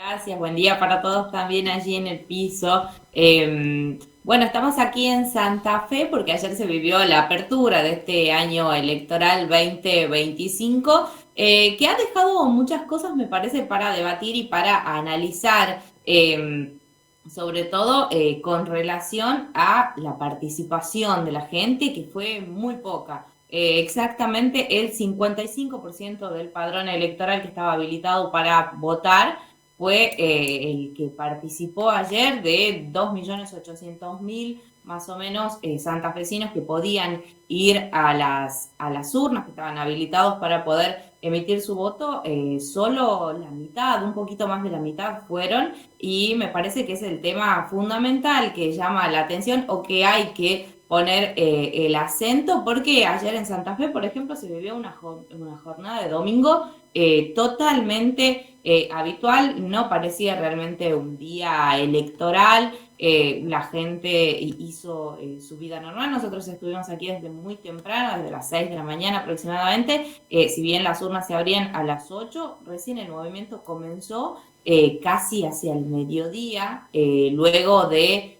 Gracias, buen día para todos también allí en el piso. Bueno, estamos aquí en Santa Fe porque ayer se vivió la apertura de este año electoral 2025, que ha dejado muchas cosas, me parece, para debatir y para analizar, sobre todo con relación a la participación de la gente, que fue muy poca. Exactamente el 55% del padrón electoral que estaba habilitado para votar fue el que participó ayer de 2.800.000 más o menos santafesinos que podían ir a las urnas que estaban habilitados para poder emitir su voto. Solo la mitad, un poquito más de la mitad fueron, y me parece que es el tema fundamental que llama la atención o que hay que poner el acento, porque ayer en Santa Fe, por ejemplo, se vivió una jornada de domingo totalmente habitual. No parecía realmente un día electoral. La gente hizo su vida normal. Nosotros estuvimos aquí desde muy temprano, desde las 6 de la mañana aproximadamente. Si bien las urnas se abrían a las 8, recién el movimiento comenzó casi hacia el mediodía, luego de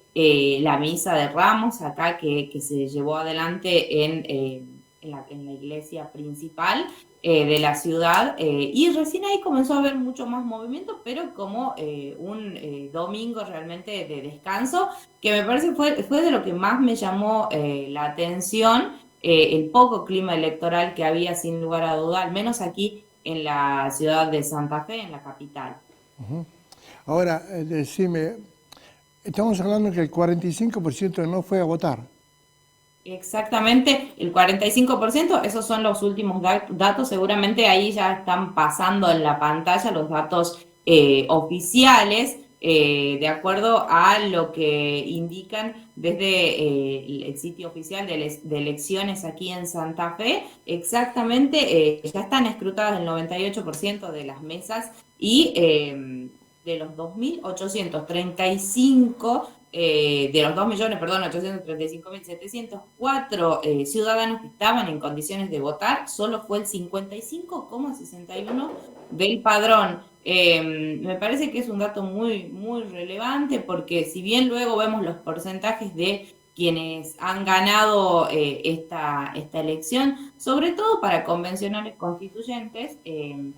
la misa de Ramos acá que se llevó adelante en la iglesia principal de la ciudad, y recién ahí comenzó a haber mucho más movimiento, pero como un domingo realmente de descanso, que me parece fue de lo que más me llamó la atención, el poco clima electoral que había sin lugar a duda, al menos aquí en la ciudad de Santa Fe, en la capital. Ahora, decime, estamos hablando que el 45% no fue a votar. Exactamente, el 45%. Esos son los últimos datos, seguramente ahí ya están pasando en la pantalla los datos oficiales, de acuerdo a lo que indican desde el sitio oficial de elecciones aquí en Santa Fe. Exactamente, ya están escrutadas el 98% de las mesas, y de los 2.835 de los 2 millones, perdón, 835.704 ciudadanos que estaban en condiciones de votar, solo fue el 55,61 del padrón. Me parece que es un dato muy, muy relevante, porque si bien luego vemos los porcentajes de quienes han ganado esta elección, sobre todo para convencionales constituyentes,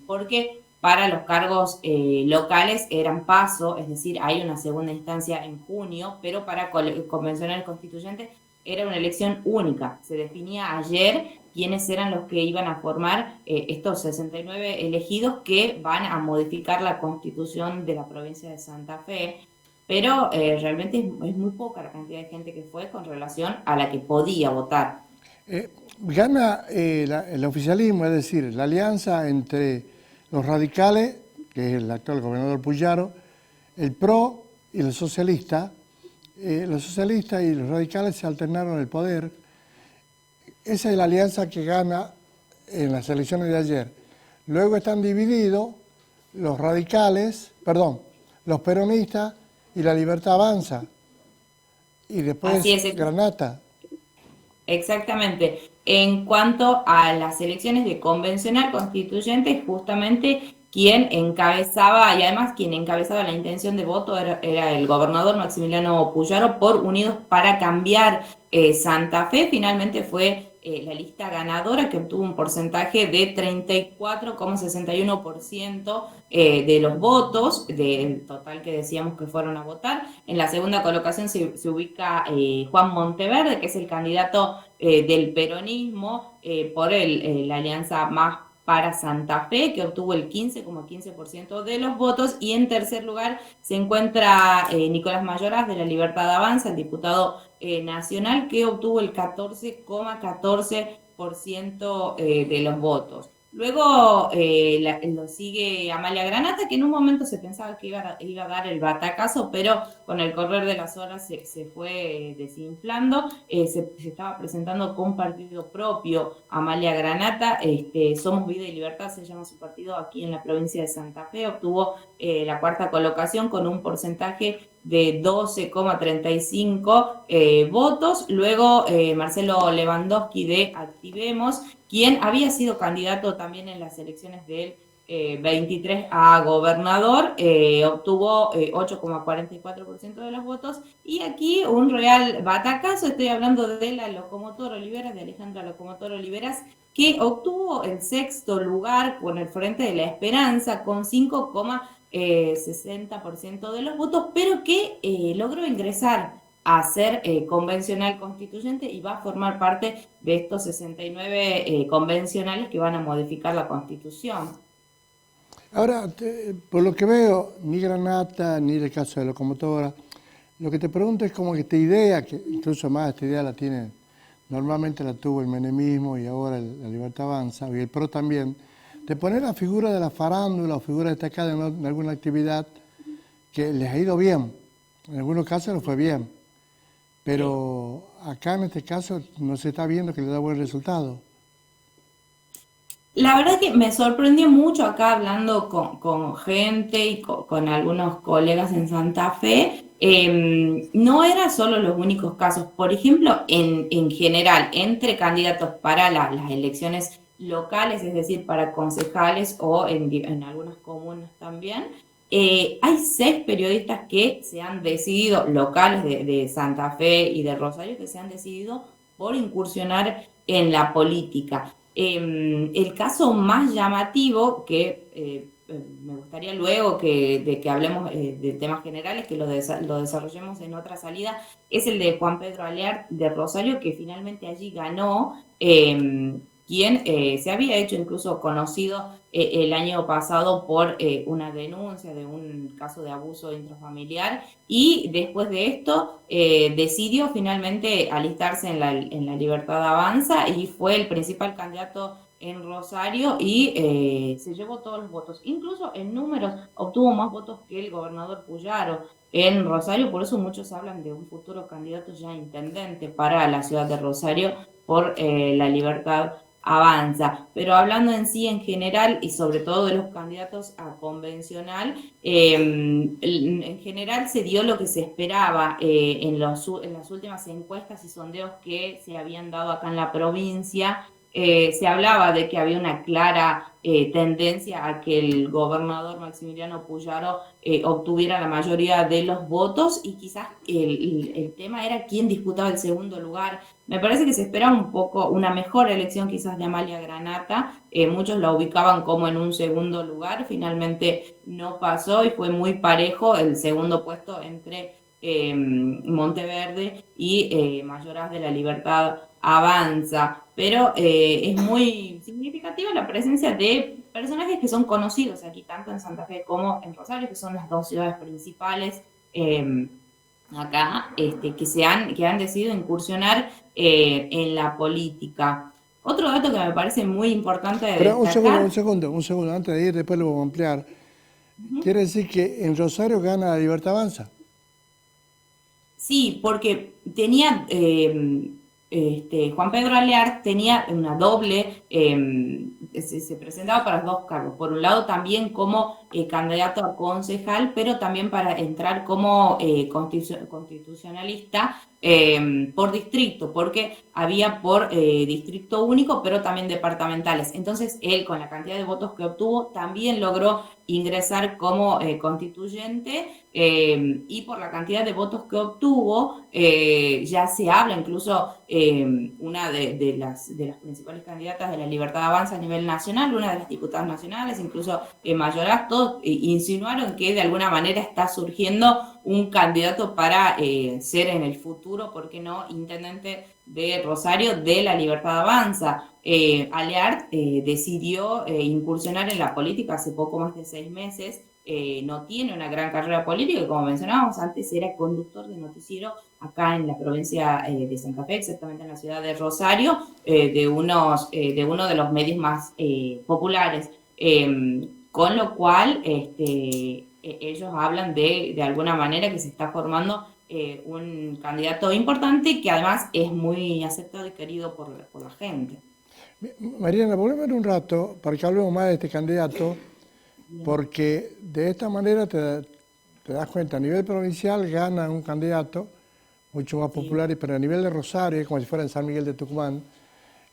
porque para los cargos locales eran paso, es decir, hay una segunda instancia en junio, pero para convencional constituyente era una elección única. Se definía ayer quiénes eran los que iban a formar estos 69 elegidos que van a modificar la constitución de la provincia de Santa Fe, pero realmente es muy poca la cantidad de gente que fue con relación a la que podía votar. Gana el oficialismo, es decir, la alianza entre los radicales, que es el actual gobernador Puyaro, el PRO y los socialistas. Los socialistas y los radicales se alternaron el poder. Esa es la alianza que gana en las elecciones de ayer. Luego están divididos los radicales, perdón, los peronistas y la Libertad Avanza. Y Así después es. Granata. Exactamente. En cuanto a las elecciones de convencional constituyente, justamente quien encabezaba, y además quien encabezaba la intención de voto era el gobernador Maximiliano Puyaro por Unidos para Cambiar Santa Fe. Finalmente fue la lista ganadora, que obtuvo un porcentaje de 34,61% de los votos, del total que decíamos que fueron a votar. En la segunda colocación se ubica Juan Monteverde, que es el candidato del peronismo por la alianza Más para Santa Fe, que obtuvo el 15,15% de los votos. Y en tercer lugar se encuentra Nicolás Mayoras de la Libertad Avanza, el diputado nacional, que obtuvo el 14,14% de los votos. Luego lo sigue Amalia Granata, que en un momento se pensaba que iba a dar el batacazo, pero con el correr de las horas se fue desinflando. Se estaba presentando con partido propio Amalia Granata. Somos Vida y Libertad se llama su partido, aquí en la provincia de Santa Fe. Obtuvo la cuarta colocación con un porcentaje de 12,35 votos. Luego Marcelo Lewandowski de Activemos, quien había sido candidato también en las elecciones del 23 a gobernador, obtuvo 8,44% de los votos. Y aquí un real batacazo, estoy hablando de la Locomotora Oliveras, de Alejandra Locomotora Oliveras, que obtuvo el sexto lugar con el Frente de la Esperanza, con 5,60% de los votos, pero que logró ingresar a ser convencional constituyente y va a formar parte de estos 69 convencionales que van a modificar la Constitución. Ahora, por lo que veo, ni Granata, ni el caso de Locomotora, lo que te pregunto es como que esta idea, que incluso más esta idea la tiene, normalmente la tuvo el menemismo y ahora la Libertad Avanza, y el PRO también, de poner la figura de la farándula o figura destacada en alguna actividad que les ha ido bien. En algunos casos no fue bien, pero acá en este caso no se está viendo que le da buen resultado. La verdad que me sorprendió mucho acá hablando con gente y con algunos colegas en Santa Fe. No eran solo los únicos casos. Por ejemplo, en general, entre candidatos para las elecciones locales, es decir, para concejales o en algunas comunas también, hay 6 periodistas que se han decidido, locales de Santa Fe y de Rosario, que se han decidido por incursionar en la política. El caso más llamativo, que me gustaría luego de que hablemos de temas generales, que lo desarrollemos en otra salida, es el de Juan Pedro Alear de Rosario, que finalmente allí ganó, quien se había hecho incluso conocido el año pasado por una denuncia de un caso de abuso intrafamiliar, y después de esto decidió finalmente alistarse en la Libertad Avanza y fue el principal candidato en Rosario y se llevó todos los votos. Incluso en números obtuvo más votos que el gobernador Puyaro en Rosario, por eso muchos hablan de un futuro candidato ya intendente para la ciudad de Rosario por la Libertad Avanza. Pero hablando en sí, en general, y sobre todo de los candidatos a convencional, en general se dio lo que se esperaba en las últimas encuestas y sondeos que se habían dado acá en la provincia. Se hablaba de que había una clara tendencia a que el gobernador Maximiliano Puyaro obtuviera la mayoría de los votos, y quizás el tema era quién disputaba el segundo lugar. Me parece que se esperaba un poco una mejor elección quizás de Amalia Granata. Muchos la ubicaban como en un segundo lugar, finalmente no pasó y fue muy parejo el segundo puesto entre Monteverde y Mayoraz de la Libertad Avanza. Pero es muy significativa la presencia de personajes que son conocidos aquí, tanto en Santa Fe como en Rosario, que son las dos ciudades principales acá, que han decidido incursionar en la política. Otro dato que me parece muy importante de Pero destacar. un segundo, antes de ir, después lo vamos a ampliar. ¿Quiere decir que en Rosario gana la Libertad Avanza? Sí, porque tenía, Juan Pedro Alear tenía una doble, se presentaba para los dos cargos. Por un lado también como candidato a concejal, pero también para entrar como constitucionalista por distrito, porque había por distrito único, pero también departamentales. Entonces él, con la cantidad de votos que obtuvo, también logró ingresar como constituyente, y por la cantidad de votos que obtuvo, ya se habla incluso una de las principales candidatas de la Libertad Avanza a nivel nacional, una de las diputadas nacionales, incluso Mayoraz, todos insinuaron que de alguna manera está surgiendo un candidato para ser en el futuro, ¿por qué no?, intendente de Rosario de la Libertad Avanza. Alear decidió incursionar en la política hace poco más de 6 meses. No tiene una gran carrera política, y como mencionábamos antes, era conductor de noticiero acá en la provincia de Santa Fe, exactamente en la ciudad de Rosario, de uno de los medios más populares. Con lo cual, ellos hablan de alguna manera que se está formando un candidato importante, que además es muy aceptado y querido por la gente. Mariana, volvemos a ver un rato para que hablemos más de este candidato, porque de esta manera te das cuenta, a nivel provincial gana un candidato mucho más popular, pero a nivel de Rosario, es como si fuera en San Miguel de Tucumán,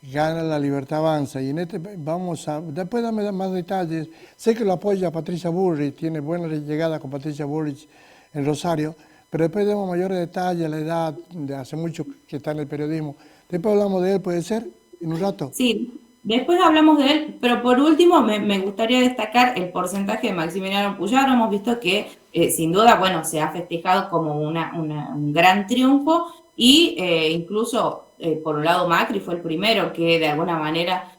gana la Libertad Avanza. Y en este vamos a, después dame más detalles. Sé que lo apoya Patricia Bullrich, tiene buena llegada con Patricia Bullrich en Rosario, pero después demos mayores detalles, la edad, de hace mucho que está en el periodismo. Después hablamos de él, ¿puede ser? En un rato. Sí, después hablamos de él, pero por último me gustaría destacar el porcentaje de Maximiliano Puyaro. Hemos visto que sin duda, bueno, se ha festejado como un gran triunfo y incluso por un lado Macri fue el primero que de alguna manera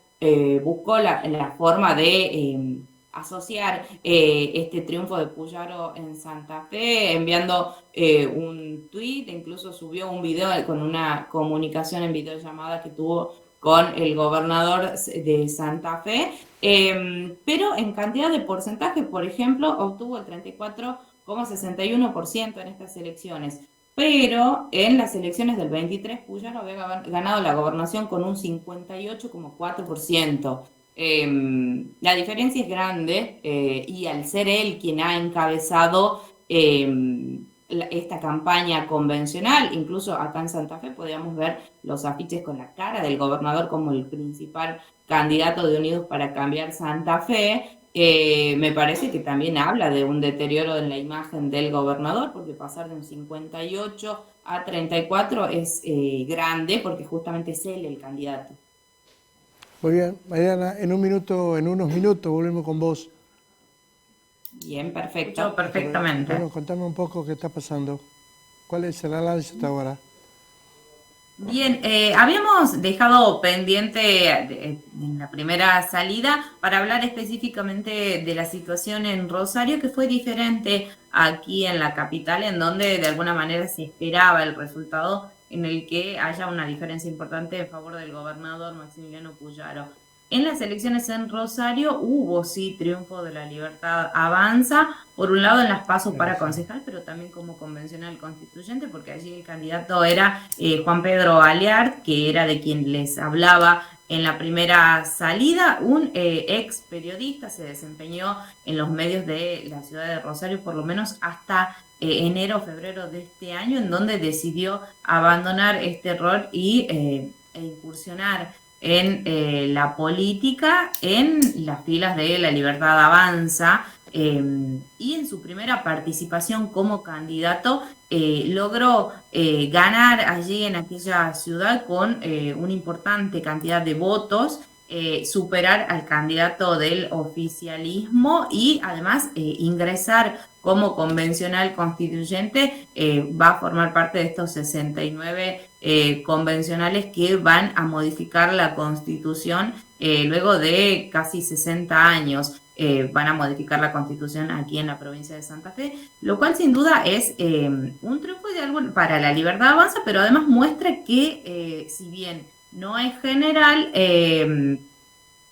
buscó la forma de asociar este triunfo de Puyaro en Santa Fe, enviando un tuit, incluso subió un video con una comunicación en videollamada que tuvo con el gobernador de Santa Fe, pero en cantidad de porcentaje, por ejemplo, obtuvo el 34,61% en estas elecciones. Pero en las elecciones del 23, Puyaro había ganado la gobernación con un 58,4%. La diferencia es grande y al ser él quien ha encabezado esta campaña convencional, incluso acá en Santa Fe podíamos ver los afiches con la cara del gobernador como el principal candidato de Unidos para Cambiar Santa Fe. Me parece que también habla de un deterioro en la imagen del gobernador, porque pasar de un 58 a 34 es grande, porque justamente es él el candidato. Muy bien, Mariana, en unos minutos volvemos con vos. Bien, perfecto, perfectamente. Bueno, contame un poco qué está pasando. ¿Cuál es el análisis hasta ahora? Bien, habíamos dejado pendiente en la primera salida para hablar específicamente de la situación en Rosario, que fue diferente aquí en la capital, en donde de alguna manera se esperaba el resultado en el que haya una diferencia importante en favor del gobernador Maximiliano Puyaro. En las elecciones en Rosario hubo sí triunfo de la Libertad Avanza, por un lado en las PASO para concejal, pero también como convencional constituyente, porque allí el candidato era Juan Pedro Aleart, que era de quien les hablaba en la primera salida, un ex periodista, se desempeñó en los medios de la ciudad de Rosario por lo menos hasta enero o febrero de este año, en donde decidió abandonar este rol e incursionar en la política, en las filas de La Libertad Avanza, y en su primera participación como candidato logró ganar allí en aquella ciudad con una importante cantidad de votos, superar al candidato del oficialismo y además ingresar como convencional constituyente. Va a formar parte de estos 69 convencionales que van a modificar la Constitución luego de casi 60 años. Van a modificar la Constitución aquí en la provincia de Santa Fe, lo cual sin duda es un triunfo para la Libertad Avanza, pero además muestra que si bien no es general,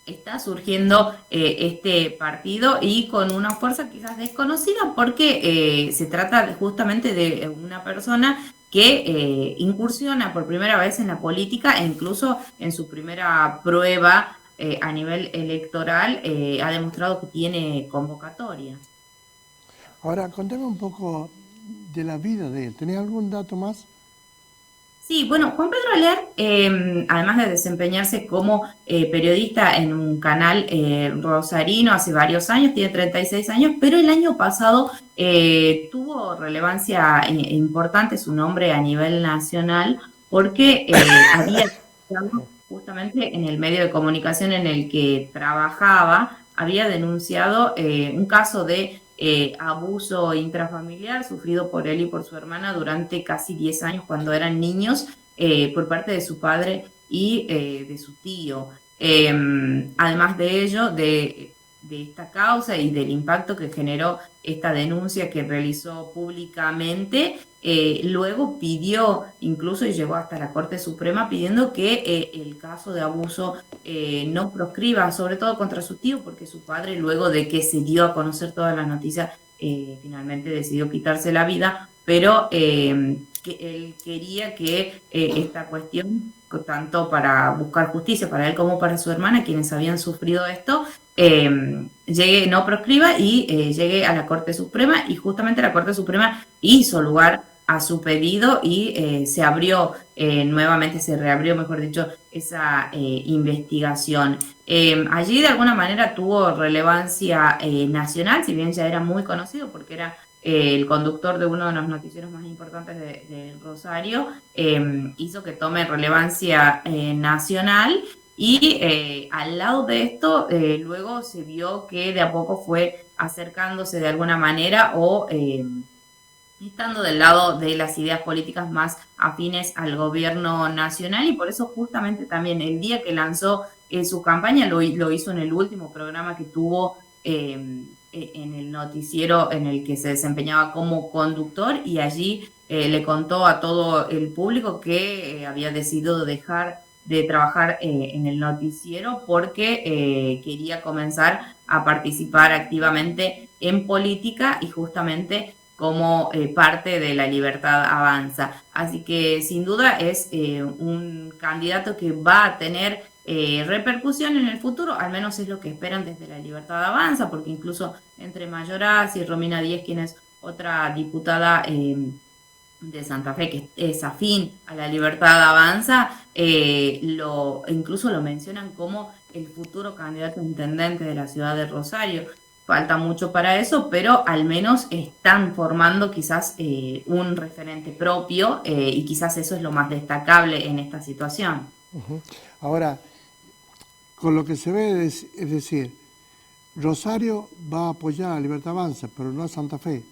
está surgiendo este partido y con una fuerza quizás desconocida, porque se trata justamente de una persona que incursiona por primera vez en la política e incluso en su primera prueba a nivel electoral ha demostrado que tiene convocatoria. Ahora, contame un poco de la vida de él. ¿Tenés algún dato más? Sí, bueno, Juan Pedro Aller, además de desempeñarse como periodista en un canal rosarino hace varios años, tiene 36 años, pero el año pasado tuvo relevancia importante su nombre a nivel nacional, porque había justamente en el medio de comunicación en el que trabajaba, había denunciado un caso de abuso intrafamiliar sufrido por él y por su hermana durante casi 10 años cuando eran niños, por parte de su padre y de su tío. Además de ello, de esta causa y del impacto que generó esta denuncia que realizó públicamente, luego pidió, incluso y llegó hasta la Corte Suprema, pidiendo que el caso de abuso no proscriba, sobre todo contra su tío, porque su padre, luego de que se dio a conocer todas las noticias, finalmente decidió quitarse la vida, pero que él quería que esta cuestión, tanto para buscar justicia para él como para su hermana, quienes habían sufrido esto, no proscriba y llegue a la Corte Suprema, y justamente la Corte Suprema hizo lugar a su pedido y se abrió nuevamente, se reabrió, mejor dicho, esa investigación. Allí de alguna manera tuvo relevancia nacional, si bien ya era muy conocido porque era el conductor de uno de los noticieros más importantes de Rosario, hizo que tome relevancia nacional y al lado de esto luego se vio que de a poco fue acercándose de alguna manera o estando del lado de las ideas políticas más afines al gobierno nacional y por eso justamente también el día que lanzó su campaña lo hizo en el último programa que tuvo en el noticiero en el que se desempeñaba como conductor y allí le contó a todo el público que había decidido dejar de trabajar en el noticiero porque quería comenzar a participar activamente en política y justamente como parte de la Libertad Avanza. Así que sin duda es un candidato que va a tener repercusión en el futuro, al menos es lo que esperan desde la Libertad Avanza, porque incluso entre Mayoraz y Romina Díez, quien es otra diputada de Santa Fe que es afín a la Libertad Avanza, incluso lo mencionan como el futuro candidato a intendente de la ciudad de Rosario. Falta mucho para eso, pero al menos están formando quizás un referente propio y quizás eso es lo más destacable en esta situación. Ahora, con lo que se ve es decir, Rosario va a apoyar a Libertad Avanza, pero no a Santa Fe.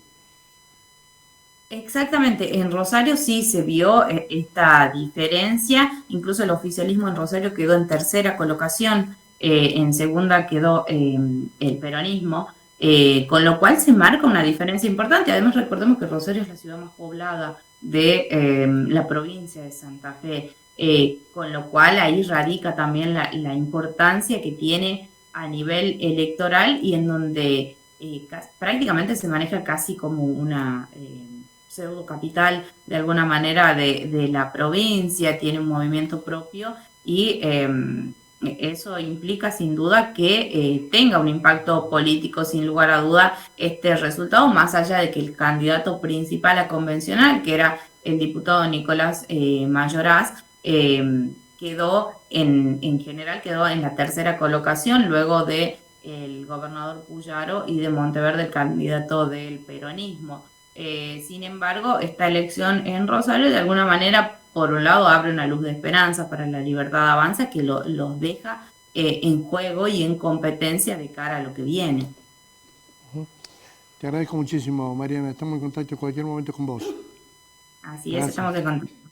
Exactamente, en Rosario sí se vio esta diferencia, incluso el oficialismo en Rosario quedó en tercera colocación, en segunda quedó el peronismo, con lo cual se marca una diferencia importante. Además recordemos que Rosario es la ciudad más poblada de la provincia de Santa Fe, con lo cual ahí radica también la importancia que tiene a nivel electoral y en donde prácticamente se maneja casi como una pseudo capital de alguna manera de la provincia, tiene un movimiento propio y eso implica sin duda que tenga un impacto político sin lugar a duda este resultado, más allá de que el candidato principal a convencional, que era el diputado Nicolás Mayoraz, quedó en general quedó en la tercera colocación luego de el gobernador Puyaro y de Monteverde, el candidato del peronismo. Sin embargo, esta elección en Rosario de alguna manera, por un lado, abre una luz de esperanza para la Libertad Avanza que los deja en juego y en competencia de cara a lo que viene. Te agradezco muchísimo, Mariana. Estamos en contacto en cualquier momento con vos. Así es, Gracias. estamos en contacto.